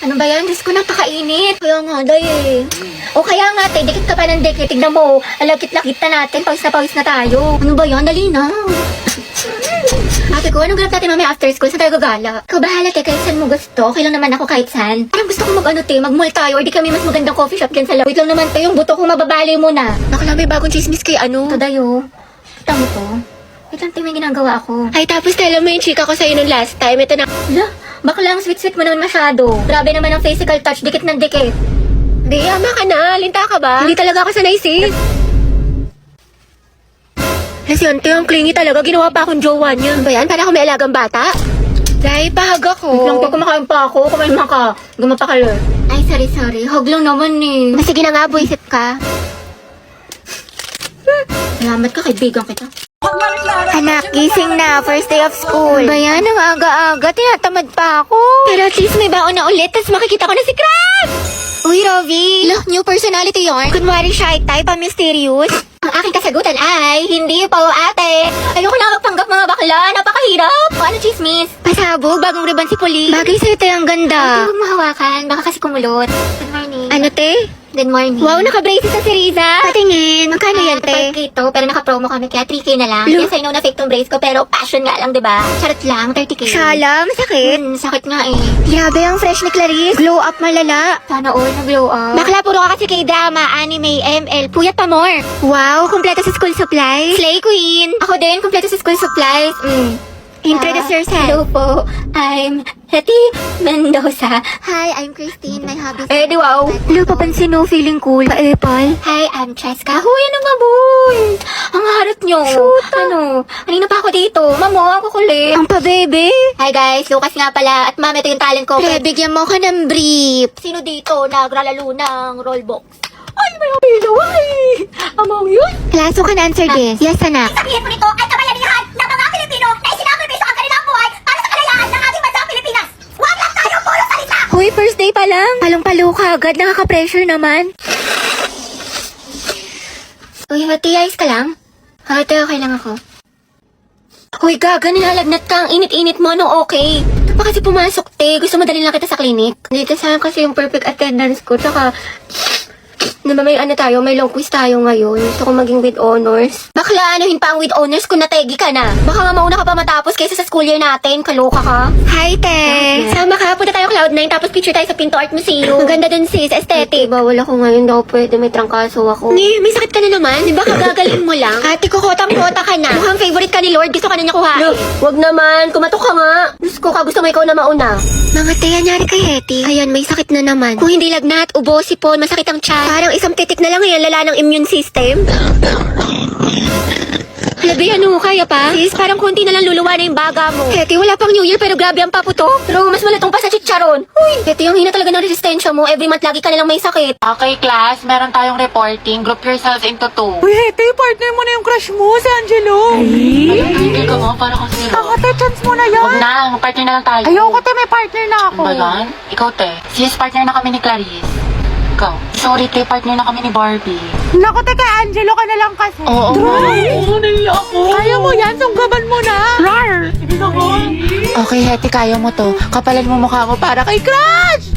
Ano ba yan? Diyos ko, napakainit. Kaya nga, day eh. O kaya nga, te, dikit ka pa ng dikit. Tignan mo, alakit-lakit na natin. Pawis na tayo. Ano ba yan? Dali na. Ate ko, anong ganap natin mamaya after school? Saan tayo gagala? Ikaw bahala, te, kahit saan mo gusto. Okay lang naman ako kahit saan. Parang gusto ko mag-mall tayo or di kami mas magandang coffee shop dyan sa loob. Wait lang naman, te, yung buto kong mababali mo na. Bakla, may bagong chismis kay ano? Ito, dayo. Kita mo to? Wait lang, te, may ginagawa ako. Ay, tapos tell mo yung chika ko sa'yo nung last time. Ito na. Hala, bakla ang sweet-sweet mo naman masyado. Grabe naman ang physical touch, dikit ng dikit. Di, ama ka na. Linta ka ba? Hindi talaga ako sanay, sis. Lasyon, te, ang clingy talaga. Ginawa pa akong jowa niya. Ano ba yan? Para ako may alagang bata? Dahil pahag ako. Wait lang, te, kumakain pa ako. Kumain mo ka. Gumapakalar. Ay, sorry. Hog lang naman eh. Sige na nga, buisit ka. Salamat ka, kaibigan kita. Anak, gising na. First day of school. Ba yan? Ang aga-aga. Tinatamad pa ako. Pero at least may baon na ulit. Tapos makikita ko na si Crab! Uy, Rovi. Look, new personality yarn. Kunwari shy type, mysterious. Ang aking kasagutan ay, hindi po ate. Ayoko na magpanggap mga bakla. Napakahirap. O ano, chismis? Pasabog, bagong ribbon si Puli. Bagay sa'yo, te, ang ganda. Huwag mahawakan. Baka kasi kumulot. Good morning. Ano, te? Good morning. Wow, naka-braces na si Riza. Patingin. Magkano yan, te? 12K to, pero naka-promo kami kaya 3K na lang. Look. Yes, I know na fake tong brace ko, pero passion nga lang, diba? Charot lang, 30K. Shala, masakit. Sakit nga eh. Grabe ang fresh ni Clarice. Glow up malala. Sana all nag-glow up. Bakla, puro ka kasi kay drama, anime, ML, puyat pa more. Wow, kumpleto sa school supplies. Slay queen. Ako din, kompleto sa school supplies. Introduce yourself. Hello po, I'm Hetty Mendoza. Hi, I'm Christine. My hobby Eh, di wow. Hello, papansin mo, feeling cool. Pa-epal. Hi, I'm Cheska. Huy, ano nga boy? Ang harot nyo. Ano? Kanina pa ako dito. Mamo, ako kulit. Ang pa-bebe. Hi guys, Lucas nga pala. At ma'am, ito yung talent ko. Pre, bigyan mo ko ng brief. Sino dito naglalaro ng rollbox? Ay, may apilo. Ay, amang yun. Class, who can answer this? Yes, anak. Sabihin mo nito ay kabayanihan ng mga Pilipino na isinacrifice ang kanilang buhay para sa kalayaan ng ating bansang Pilipinas. Huwag lang tayo puro salita! Hoy, first day pa lang. Palong-palo ka agad. Nakaka-pressure naman. Uy, Hati, ayos ka lang? Hati, okay lang ako. Uy, gaga, nilalagnat ka. Ang init-init mo, no, okay. Ito pa kasi pumasok, te. Gusto mo dalhin lang kita sa clinic? Dito saan kasi yung perfect attendance ko. Tsaka, naman may ano tayo, may long quiz tayo ngayon. Gusto ko maging with honors. Bakla, anuhin pa ang with honors kung nategi ka na. Baka nga mauna ka pa matapos kaysa sa school year natin. Kaloka ka. Hi, te. Sama ka, punta tayo Cloud9 tapos picture tayo sa Pinto Art Museum. Maganda dun, sis. Aesthetic. Bawal ako ngayon, daw pwede. May trangkaso ako. Ni, may sakit ka na naman. Di ba kagagaling mo lang? Ate ko, kotang-kota ka na. Mukhang favorite ka ni Lord. Gusto ka na niya kuhain. Wag naman. Kumatok ka nga. Diyos ko ka. Gusto mo ikaw na mauna. Mga te, anyari kay Hetty. Ayan, may sakit na naman. Kung hindi lagnat, ubo, sipon, masakit ang tiyan. Parang isang titik na lang yan, lala ng immune system. Halabi, ano, kaya pa? Sis, parang konti na lang luluwa na yung baga mo. Hetty, wala pang New Year pero grabe ang paputo. Pero mas malatong pa sa chicharon. Uy, ito yung hina talaga ng resistensya mo. Every month lagi ka nilang may sakit. Okay, class. Meron tayong reporting. Group yourselves into 2. Uy, Hete, partner mo na yung crush mo, si Angelo. Tigil ka mo para kasi Takate, chance mo na yan. Huwag na. Partner na lang tayo. Ayoko, te, may partner na ako. Ano ba yan? Ikaw, te. Sis, partner na kami ni Clarice. Ikaw. Sorry, te. Partner na kami ni Barbie. Naku, te, kay Angelo ka na lang kasi. Oo. Oo, naiya ako. Kaya mo yan, sunggaban mo na. Rar! Okay, Hetty, kaya mo to. Kapalan mo mukha mo para kay Crush!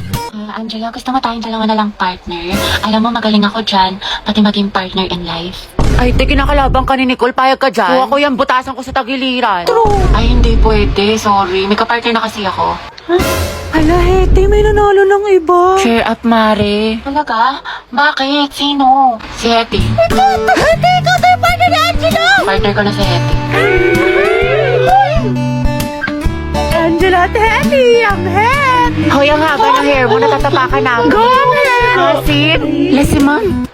Angela, gusto mo tayong dalawa na lang partner? Alam mo, magaling ako dyan. Pati maging partner in life. Ay, te, kinakalabang ka ni Nicole, payag ka dyan. Kung ako yan, butasan ko sa tagiliran. True. Ay, hindi pwede. Sorry. May kapartner na kasi ako. Hala, Hete, may nanalo ng iba. Cheer up, Mare. Talaga? Bakit? Sino? Si Hetty. Hete, ikaw tayo partner ni Angelo! Partner ko na si Hetty. Angelo at Hete, ang head! Hoy, ang haba ng hair mo. Natatapakan na. Go, head! Asin? Lesi, ma'am.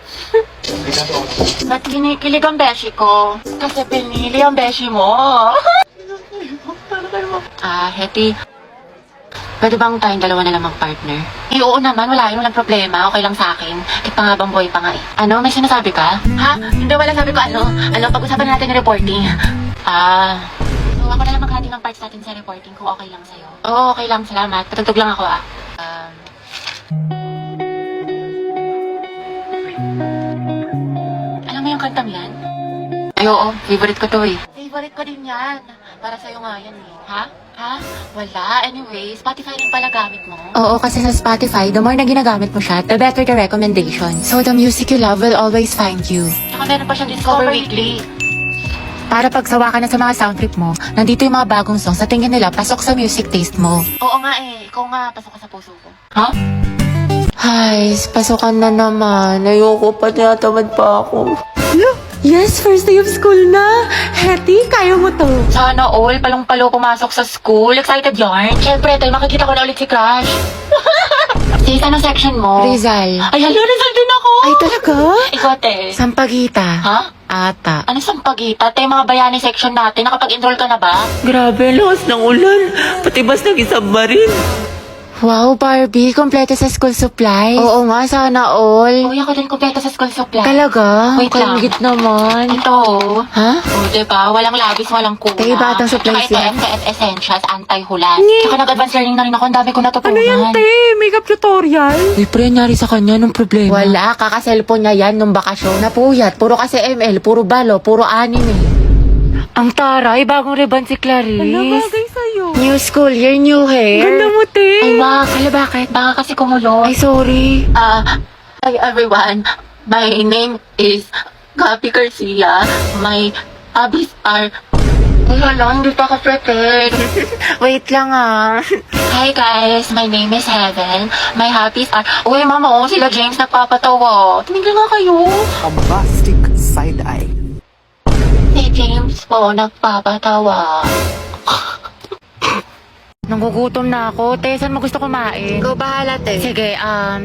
Ba't kinikilig ang beshi ko? Kasi pinili ang beshi mo. Hetty. Pwede bang tayong dalawa na lamang partner? Eh, oo naman. Walang problema. Okay lang sa akin. Kahit pangabang boy pa nga eh. Ano? May sinasabi ka? Ha? Hindi, wala sabi ko ano. Pag-usapan natin yung reporting. So ako na lang maghati ng parts natin sa reporting kung okay lang sa'yo. Oo, okay lang. Salamat. Patugtog lang ako Alam mo yung kantang yan? Ay, oo. Favorite ko to eh. Favorite ko din yan. Para sa'yo nga yan eh. Ha? Ha? Wala. Anyway, Spotify rin pala gamit mo. Oo, kasi sa Spotify, the more na ginagamit mo siya, the better the recommendation. So the music you love will always find you. Tsaka meron pa siyang Discover Weekly. Para pagsawa ka na sa mga sound trip mo, nandito yung mga bagong songs sa tingin nila pasok sa music taste mo. Oo nga eh. Ikaw nga, pasok ka sa puso ko. Ha? Ay, pasukan na naman. Ayoko pa, tinatamad pa ako. Yes, first day of school na. Hetty, kaya mo to. Sana all, palong-palo pumasok sa school. Excited yarn? Siyempre, tayo makikita ko na ulit si Crush. Sis, anong section mo? Rizal. Ay, hala, Rizal din ako. Ay, talaga? Ikaw, te. Sampagita. Ha? Ata. Ano sampagita? Te, mga bayani section natin. Nakapag-enroll ka na ba? Grabe, lakas ng ulan. Pati bas naging submarine. Wow, Barbie, kompleto sa school supply. Oo nga, sana all. Uy, ako din kumpleto sa school supply. Talaga? Wait lang. Kalingit naman. Ito, oh. Ha? O, diba? Walang labis, walang kulang. Te, batang supplies Tsaka yan. ito, MTS Essentials, anti-hulas. Tsaka nag-advance learning na rin ako. Ang dami ko natutunan. Makeup tutorial? Uy, pre, nangyari sa kanya nung problema. Wala, kaka-cellphone niya yan nung bakasyon. Napuyat, puro kasi ML, puro balo, puro anime. Ang taray, bagong ribbon si Clarice. Ano bagay sa'yo? New school year, new hair. Ganda mo, te. Ay, wag. Hala, bakit? Baka kasi kumulo. Ay, sorry. Hi everyone. My name is Gabi Garcia. My hobbies are... Ay, hala, hindi pa ako prepared. Wait lang ah. Hi guys, my name is Heaven. My hobbies are... Uy, mama, sila James nagpapatawa. Tumigil nga kayo. Bombastic side-eye. Si James po nagpapatawa. Nangugutom na ako. Te, saan mo gusto kumain? Go bahala, te. Sige,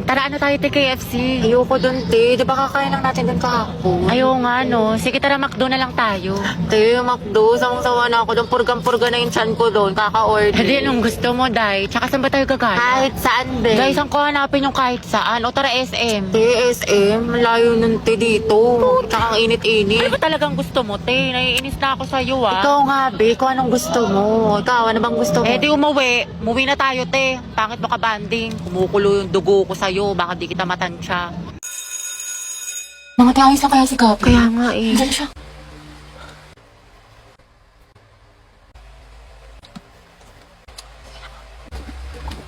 tara ano tayo, te, KFC? Ayoko dun, te. Di ba kakain lang natin dun kahapon? Ayaw nga, no. Sige, tara, McDo na lang tayo. Te, McDo, sawang-sawa na ako dun. Purgang-purga na yung chan ko dun. Kaka-order. Hindi, anong gusto mo, Day? Tsaka saan ba tayo gagana? Kahit saan, be. Guys, ang ko hanapin yung kahit saan. O tara, SM. TSM, malayo nun, te, dito. Tsaka ang Ano init-init. ba talagang gusto mo, te? Naiinis na ako sa'yo, ah. Ikaw nga, be, kung anong gusto mo. Ikaw, ano bang gusto mo? Eh, di umuwi. Umuwi na tayo, te. Pangit mo ka banding. Kumukulo yung dugo ko sa'yo. Baka di kita matansya. Mga tayos na kaya si Gabi. Kaya nga, eh. Diyan siya.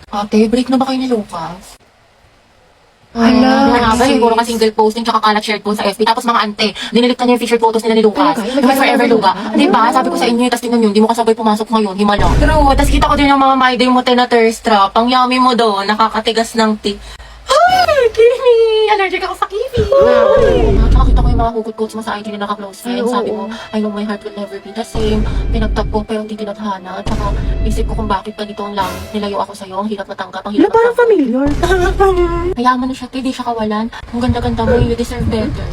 Ate, break na ba kayo ni Lucas? Hala. Ano ba? Siguro ka single posting tsaka kalat shared post sa FB. Tapos mga ante, dinilit na niya yung featured photos nila ni Lucas. Yung may forever Luga. Di ba? Sabi ko sa inyo, tapos tingnan nyo, hindi mo kasabay pumasok ngayon. Himala. True. Tapos kita ko din yung mga my day mo na thirst trap. Ang yummy mo doon. Nakakatigas ng tea. Ay, Kimi! Allergic ako sa kiwi! Tsaka kita ko yung mga hugot quotes mo sa IG na naka-close friends. Sabi mo, I know my heart will never be the same. Pinagtag ko pero hindi tinadhana. Tsaka isip ko kung bakit ganito ang langit. Nilayo ako sa'yo. Ang hirap matanggap. Ang hirap matanggap. familiar. Mayaman na siya, hindi siya kawalan. Ang ganda-ganda mo, you deserve better.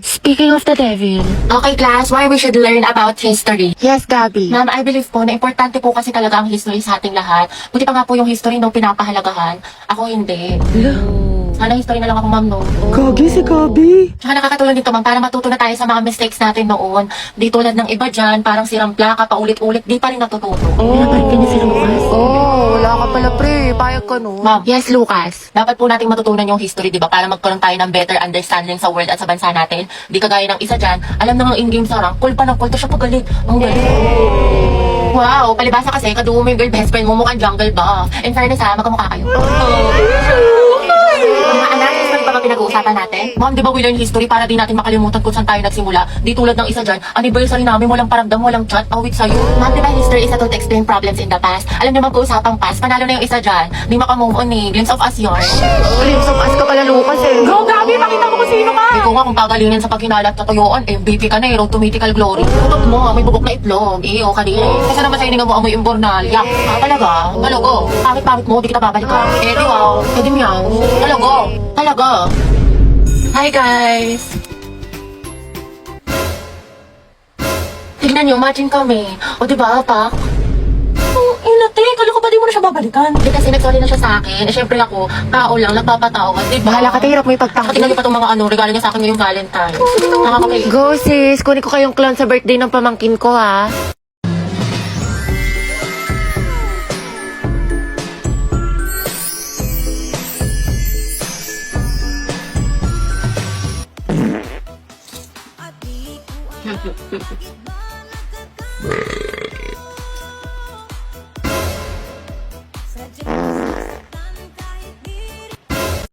Speaking of the devil. Okay, class, why we should learn about history. Yes, Gabi. Ma'am, I believe po na importante po kasi talaga ang history sa ating lahat. Buti pa nga po yung history nung pinapahalagahan. Ako hindi. Sana history na lang ako, ma'am, no? Gagi si Gabi. Tsaka nakakatulong dito, ma'am, para matuto na tayo sa mga mistakes natin noon. Di tulad ng iba dyan, parang sirang plaka, paulit-ulit, di pa rin natututo. Pinapalit ka niya sila, Lucas. Wala ka pala, pre. Payag ka, no? Ma'am, Yes, Lucas. dapat po nating matutunan yung history, di ba? Para magkaroon tayo ng better understanding sa world at sa bansa natin. Di kagaya ng isa dyan, alam namang in-game sa rank, cool pa ng cool, to siya pagalit. Ang galing. Wow, palibasa kasi, kadugo mo yung girl best friend mo, mukhang jungle ba? In fairness ha, magkamukha kayo. Mga anak, history pa ba pinag-uusapan natin? Ma'am, di ba we learn history para di natin makalimutan kung saan tayo nagsimula? Di tulad ng isa dyan, anniversary namin, walang paramdam, walang chat, awit sa'yo. Ma'am, di ba history is a tool to explain problems in the past? Alam niyo mag-uusapang past, panalo na yung isa dyan. Di makamove on eh, glimpse of us yarn. Glimpse of us ka pala, Lucas, eh. Go, Gabi! Pakita mo kung sino ka! Ikaw nga kung pagalingin sa pagkinalat sa tuyuan, MVP ka na eh, road to mythical glory. Tutot mo, may bubok na itlog, iyo kanina. Kasi naman sa hininga mo amoy imbornal, yak. Talaga? Talago? Pangit-pangit mo, di kita babalikan. Eh di wow, eh di meow. Talago? Talaga? Hi guys! Tignan nyo, matching kami. O diba, pak? Inate, kala ko ba di mo na siya babalikan? Di kasi nag-sorry na siya sa akin. Eh syempre ako, tao lang, nagpapatawa. Diba? Bahala ka, te. Hirap mo Tingnan ipagtakot. niyo pa itong mga regalo niya sa akin ngayong Valentine. Nakakakay. Go, sis. Kunin ko kayong clown sa birthday ng pamangkin ko, ha?